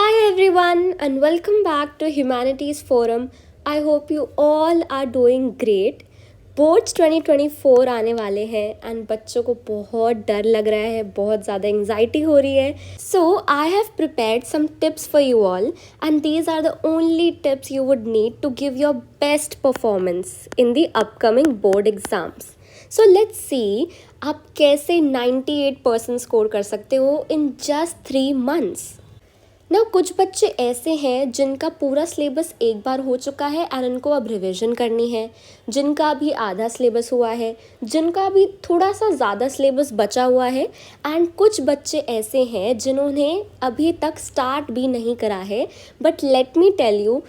Hi everyone and welcome back to Humanities Forum. I hope you all are doing great. Boards 2024 आने वाले हैं and बच्चों को बहुत डर लग रहा है, बहुत ज़्यादा एंग्जाइटी हो रही है. So I have prepared some tips for you all and these are the only tips you would need to give your best performance in the upcoming board exams. So let's see आप कैसे 98% score कर सकते हो in just 3 months. ना कुछ बच्चे ऐसे हैं जिनका पूरा सिलेबस एक बार हो चुका है एंड उनको अब रिवीजन करनी है, जिनका अभी आधा सिलेबस हुआ है, जिनका अभी थोड़ा सा ज़्यादा सिलेबस बचा हुआ है एंड कुछ बच्चे ऐसे हैं जिन्होंने अभी तक स्टार्ट भी नहीं करा है. But let me tell you,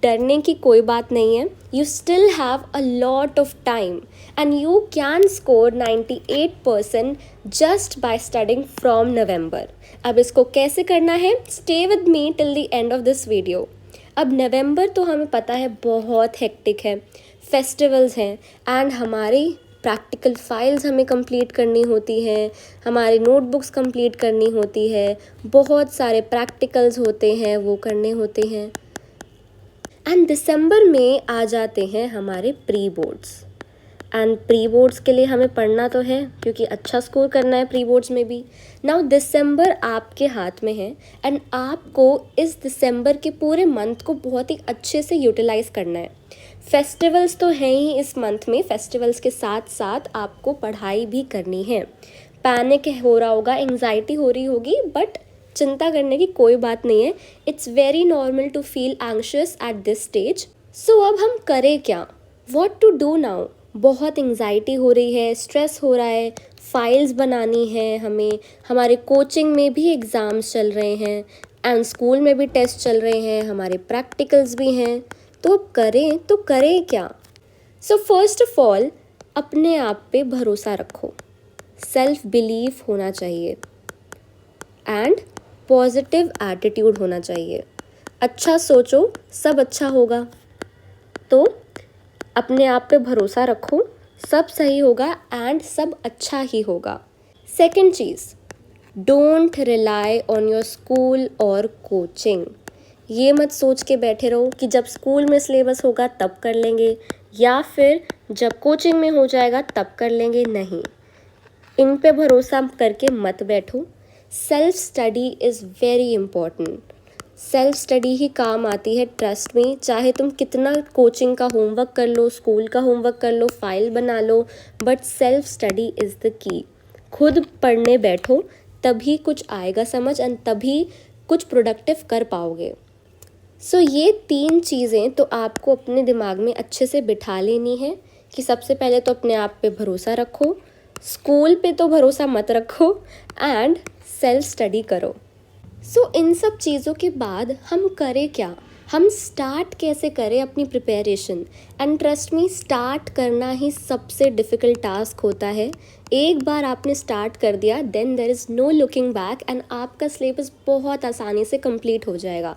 डरने की कोई बात नहीं है. You still have a lot of time and you can score 98% just by studying from November. अब इसको कैसे करना है, stay with me till the end of this video. अब नवंबर तो हमें पता है बहुत हेक्टिक है, फेस्टिवल्स हैं एंड हमारी प्रैक्टिकल फाइल्स हमें कंप्लीट करनी होती हैं, हमारी नोटबुक्स कंप्लीट करनी होती है, बहुत सारे प्रैक्टिकल्स होते हैं वो करने होते हैं. एंड दिसंबर में आ जाते हैं हमारे pre boards and pre boards के लिए हमें पढ़ना तो है क्योंकि अच्छा स्कोर करना है प्री बोर्ड्स में भी. नाउ दिसंबर आपके हाथ में है एंड आपको इस दिसंबर के पूरे मंथ को बहुत ही अच्छे से यूटिलाइज़ करना है. फेस्टिवल्स तो हैं ही इस मंथ में, फेस्टिवल्स के साथ साथ आपको पढ़ाई भी करनी है. पैनिक हो रहा होगा, एंग्जाइटी हो रही होगी, बट चिंता करने की कोई बात नहीं है. It's very normal to feel anxious at this stage. So अब हम करें क्या, वॉट टू डू नाउ. बहुत एंग्जाइटी हो रही है, स्ट्रेस हो रहा है, फाइल्स बनानी है हमें, हमारे कोचिंग में भी एग्ज़ाम्स चल रहे हैं एंड स्कूल में भी टेस्ट चल रहे हैं, हमारे प्रैक्टिकल्स भी हैं. तो अब करें क्या. सो फर्स्ट ऑफ ऑल अपने आप पे भरोसा रखो, सेल्फ बिलीव होना चाहिए एंड पॉजिटिव एटीट्यूड होना चाहिए. अच्छा सोचो, सब अच्छा होगा. तो अपने आप पे भरोसा रखो, सब सही होगा एंड सब अच्छा ही होगा. Second cheese, don't rely on your school और कोचिंग. ये मत सोच के बैठे रहो कि जब स्कूल में सिलेबस होगा तब कर लेंगे या फिर जब कोचिंग में हो जाएगा तब कर लेंगे. नहीं, इन पे भरोसा करके मत बैठो. Self study is very important. Self study ही काम आती है, ट्रस्ट में. चाहे तुम कितना कोचिंग का होमवर्क कर लो, स्कूल का होमवर्क कर लो, फाइल बना लो, but self study is the key. खुद पढ़ने बैठो तभी कुछ आएगा समझ एंड तभी कुछ प्रोडक्टिव कर पाओगे. सो ये 3 चीज़ें तो आपको अपने दिमाग में अच्छे से बिठा लेनी है कि सबसे पहले तो अपने आप पे भरोसा रखो, स्कूल पे तो भरोसा मत रखो एंड सेल्फ स्टडी करो. सो इन सब चीज़ों के बाद हम करें क्या, हम स्टार्ट कैसे करें अपनी preparation. And trust me, start करना ही सबसे डिफ़िकल्ट टास्क होता है. एक बार आपने स्टार्ट कर दिया then there is no looking back and आपका सिलेबस बहुत आसानी से कंप्लीट हो जाएगा.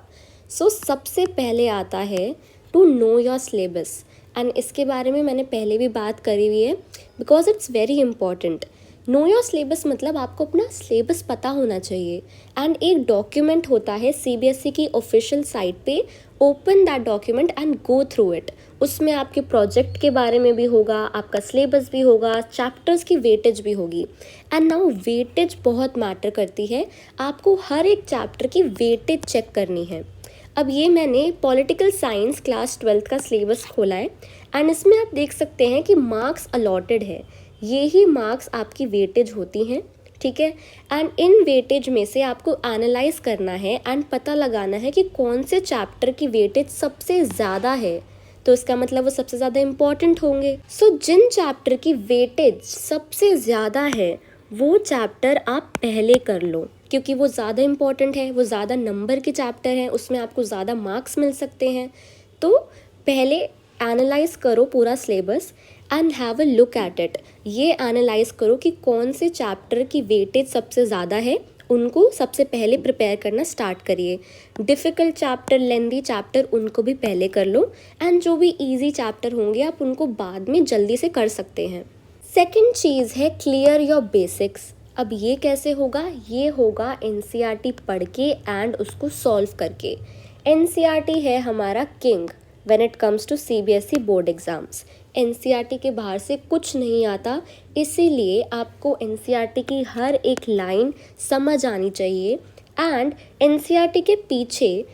सो सबसे पहले आता है to know your syllabus and इसके बारे में मैंने पहले भी बात करी हुई है because it's very important. No your syllabus मतलब आपको अपना सिलेबस पता होना चाहिए एंड एक डॉक्यूमेंट होता है सीबीएसई की ऑफिशियल साइट पे. Open that document and go through it. उसमें आपके प्रोजेक्ट के बारे में भी होगा, आपका सिलेबस भी होगा, चैप्टर्स की वेटेज भी होगी. एंड नाउ वेटेज बहुत मैटर करती है, आपको हर एक चैप्टर की वेटेज चेक करनी है. अब ये मैंने पॉलिटिकल साइंस क्लास 12th का सिलेबस खोला है एंड इसमें आप देख सकते हैं कि मार्क्स अलॉटेड है. ये ही मार्क्स आपकी वेटेज होती हैं, ठीक है. एंड इन वेटेज में से आपको एनालाइज करना है एंड पता लगाना है कि कौन से चैप्टर की वेटेज सबसे ज़्यादा है, तो इसका मतलब वो सबसे ज़्यादा इम्पॉर्टेंट होंगे. सो जिन चैप्टर की वेटेज सबसे ज़्यादा है वो चैप्टर आप पहले कर लो क्योंकि वो ज़्यादा इम्पॉर्टेंट है, वो ज़्यादा नंबर के चैप्टर हैं, उसमें आपको ज़्यादा मार्क्स मिल सकते हैं. तो पहले एनालाइज करो पूरा syllabus and have a look at it. ये एनालाइज करो कि कौन से चैप्टर की वेटेज सबसे ज़्यादा है, उनको सबसे पहले प्रिपेयर करना स्टार्ट करिए. डिफ़िकल्ट चैप्टर, लेंदी चैप्टर, उनको भी पहले कर लो एंड जो भी ईजी चैप्टर होंगे आप उनको बाद में जल्दी से कर सकते हैं. सेकेंड चीज़ है क्लियर योर बेसिक्स अब ये कैसे होगा? ये होगा एनसीईआरटी पढ़ के एंड उसको सॉल्व करके। एनसीईआरटी है हमारा king when it comes to CBSE board exams. NCERT के बाहर से कुछ नहीं आता, इसीलिए आपको एनसीईआरटी की हर एक लाइन समझ आनी चाहिए। एंड एनसीईआरटी के पीछे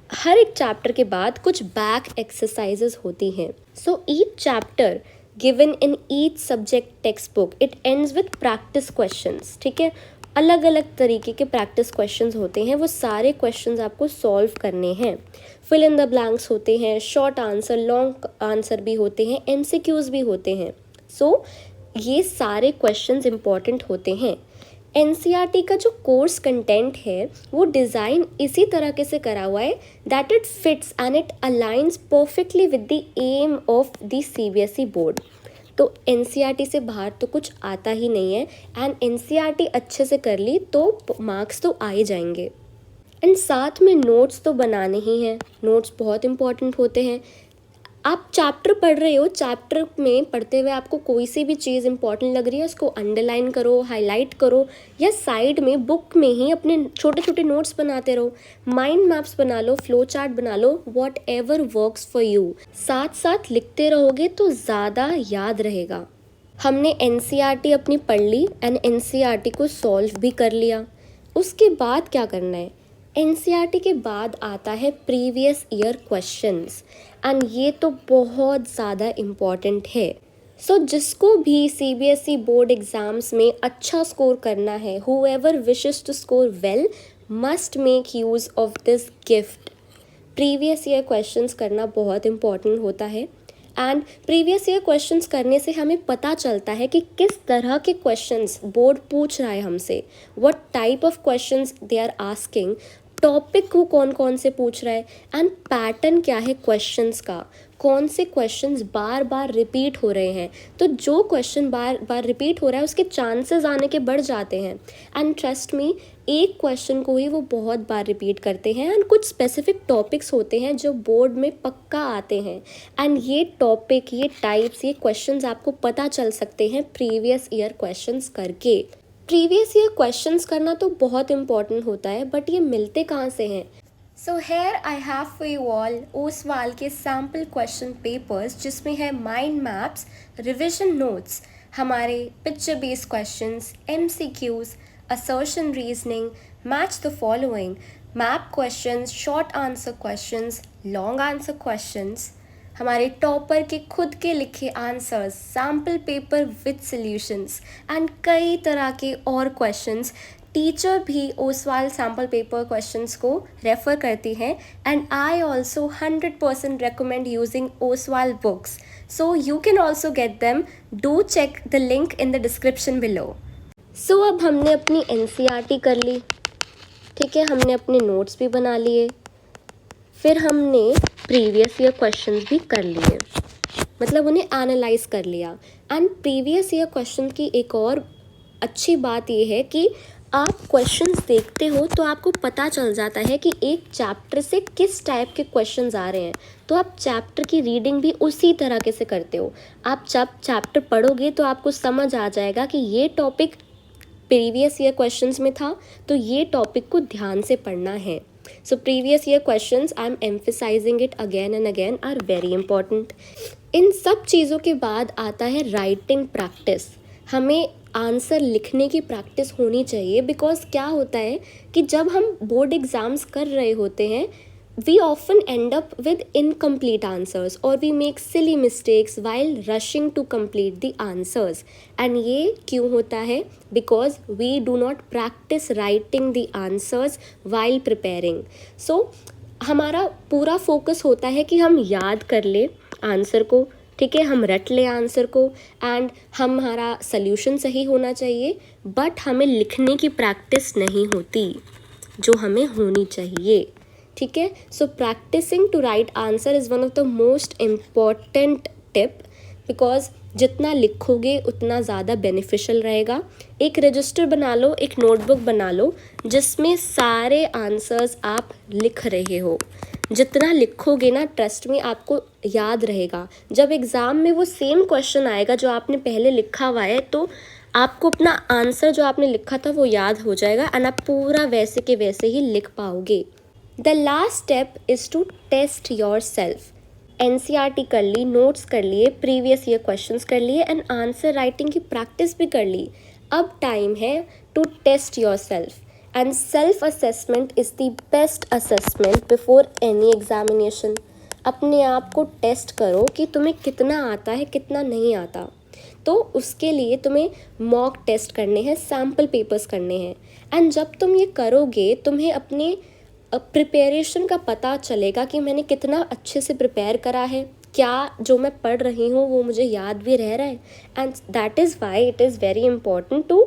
हर एक चैप्टर के बाद कुछ बैक एक्सरसाइजेज होती हैं। So each chapter given in each subject text book it ends with practice questions. ठीक है, अलग अलग तरीके के प्रैक्टिस क्वेश्चंस होते हैं, वो सारे क्वेश्चंस आपको सॉल्व करने हैं। फिल इन द ब्लैंक्स होते हैं, शॉर्ट आंसर, लॉन्ग आंसर भी होते हैं, एमसीक्यूज भी होते हैं। सो ये सारे क्वेश्चंस इंपॉर्टेंट होते हैं। एनसीईआरटी का जो कोर्स कंटेंट है वो डिज़ाइन इसी तरीके से करा हुआ है that it fits and it aligns perfectly with the aim of the CBSE board. तो एनसीईआरटी से बाहर तो कुछ आता ही नहीं है, एंड एनसीईआरटी अच्छे से कर ली तो मार्क्स तो आ ही जाएंगे। एंड साथ में नोट्स तो बनाने ही हैं, नोट्स बहुत इंपॉर्टेंट होते हैं। आप चैप्टर पढ़ रहे हो, चैप्टर में पढ़ते हुए आपको कोई सी भी चीज़ इंपॉर्टेंट लग रही है उसको अंडरलाइन करो, हाईलाइट करो, या साइड में बुक में ही अपने छोटे छोटे नोट्स बनाते रहो, माइंड मैप्स बना लो, फ्लो चार्ट बना लो, whatever works for you. साथ साथ लिखते रहोगे तो ज़्यादा याद रहेगा। हमने एनसीईआरटी अपनी पढ़ ली एंड एनसीईआरटी को सॉल्व भी कर लिया। उसके बाद क्या करना है? एनसीईआरटी के बाद आता है प्रीवियस ईयर क्वेश्चंस, एंड ये तो बहुत ज़्यादा इम्पॉर्टेंट है। सो जिसको भी सीबीएसई बोर्ड एग्ज़ाम्स में अच्छा स्कोर करना है, whoever wishes to score well must make use of this gift। Previous year questions करना बहुत इम्पॉर्टेंट होता है, एंड प्रीवियस ईयर क्वेश्चंस करने से हमें पता चलता है कि किस तरह के क्वेश्चंस बोर्ड पूछ रहा है हमसे, what type of questions they are asking, topic को कौन कौन से पूछ रहा है, एंड पैटर्न क्या है क्वेश्चंस का, कौन से क्वेश्चंस बार बार रिपीट हो रहे हैं। तो जो क्वेश्चन बार बार रिपीट हो रहा है उसके चांसेस आने के बढ़ जाते हैं। एंड ट्रस्ट मी, एक क्वेश्चन को ही वो बहुत बार रिपीट करते हैं, एंड कुछ स्पेसिफिक टॉपिक्स होते हैं जो बोर्ड में पक्का आते हैं, एंड ये टॉपिक, ये टाइप्स, ये क्वेश्चंस आपको पता चल सकते हैं प्रीवियस ईयर क्वेश्चंस करके। प्रीवियस ईयर क्वेश्चंस करना तो बहुत इंपॉर्टेंट होता है, बट ये मिलते कहाँ से हैं? So here I have for you all Oswal के सैम्पल क्वेश्चन पेपर्स, जिसमें है माइंड मैप्स, रिविजन नोट्स, हमारे picture based questions, MCQs, assertion reasoning, match the following, map questions, short answer questions, long answer questions, हमारे topper के खुद के लिखे answers, sample paper with solutions, and कई तरह के और क्वेश्चंस। टीचर भी ओसवाल सैम्पल पेपर क्वेश्चंस को रेफ़र करती हैं, and I also 100% recommend using Oswaal books, so you can also get them. Do check the link in the description below. So अब हमने अपनी एनसीईआरटी कर ली, ठीक है, हमने अपने नोट्स भी बना लिए, फिर हमने प्रीवियस ईयर क्वेश्चंस भी कर लिए, मतलब उन्हें एनालाइज कर लिया। एंड प्रीवियस ईयर क्वेश्चन की एक और अच्छी बात ये है कि आप क्वेश्चंस देखते हो तो आपको पता चल जाता है कि एक चैप्टर से किस टाइप के क्वेश्चंस आ रहे हैं, तो आप चैप्टर की रीडिंग भी उसी तरीके से करते हो। आप जब चैप्टर पढ़ोगे तो आपको समझ आ जाएगा कि ये टॉपिक प्रीवियस ईयर क्वेश्चंस में था, तो ये टॉपिक को ध्यान से पढ़ना है। So previous year questions, I'm emphasizing it again and again, are very important। इन सब चीज़ों के बाद आता है राइटिंग प्रैक्टिस। हमें आंसर लिखने की प्रैक्टिस होनी चाहिए, बिकॉज क्या होता है कि जब हम बोर्ड एग्ज़ाम्स कर रहे होते हैं, we often end up with incomplete answers or we make silly mistakes while rushing to complete the answers। and ये क्यों होता है? because we do not practice writing the answers while preparing। so हमारा पूरा फोकस होता है कि हम याद कर ले आंसर को, ठीक है, हम रट ले आंसर को, एंड हमारा सल्यूशन सही होना चाहिए, बट हमें लिखने की प्रैक्टिस नहीं होती जो हमें होनी चाहिए, ठीक है। So practising to write answer is one of the most important tip, because जितना लिखोगे उतना ज़्यादा बेनिफिशियल रहेगा। एक रजिस्टर बना लो, एक नोटबुक बना लो जिसमें सारे आंसर्स आप लिख रहे हो। जितना लिखोगे ना, ट्रस्ट में आपको याद रहेगा। जब एग्ज़ाम में वो सेम क्वेश्चन आएगा जो आपने पहले लिखा हुआ है, तो आपको अपना आंसर जो आपने लिखा था वो याद हो जाएगा एंड आप पूरा वैसे के वैसे ही लिख पाओगे। The last step is to test yourself. NCERT कर ली, नोट्स कर लिए, प्रीवियस ईयर क्वेश्चंस कर लिए एंड आंसर राइटिंग की प्रैक्टिस भी कर ली। अब टाइम है to test yourself and self assessment is the best assessment before any examination. अपने आप को टेस्ट करो कि तुम्हें कितना आता है, कितना नहीं आता। तो उसके लिए तुम्हें मॉक टेस्ट करने हैं, सैम्पल पेपर्स करने हैं एंड जब तुम ये करोगे तुम्हें अपने प्रिपरेशन का पता चलेगा कि मैंने कितना अच्छे से प्रिपेयर करा है, क्या जो मैं पढ़ रही हूँ वो मुझे याद भी रह रहा है and that is why it is very important to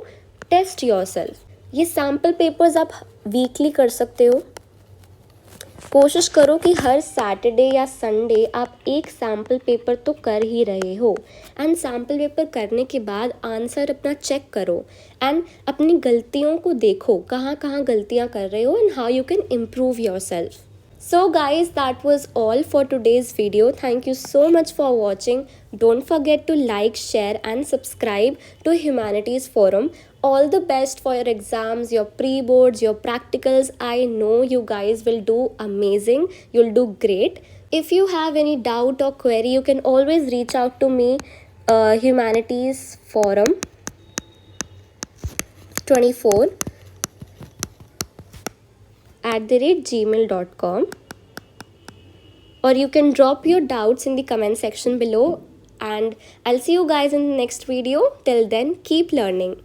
test yourself. ये सैम्पल पेपर्स आप वीकली कर सकते हो। कोशिश करो कि हर सैटरडे या संडे आप एक सैम्पल पेपर तो कर ही रहे हो एंड सैम्पल पेपर करने के बाद आंसर अपना चेक करो एंड अपनी गलतियों को देखो, कहाँ कहाँ गलतियाँ कर रहे हो and how you can improve your self. So guys, that was all for today's video. Thank you so much for watching. Don't forget to like, share and subscribe to Humanities Forum. All the best for your exams, your pre-boards, your practicals. I know you guys will do amazing. You'll do great. If you have any doubt or query, you can always reach out to me, Humanities Forum 24 @gmail.com, or you can drop your doubts in the comment section below and I'll see you guys in the next video. Till then, keep learning.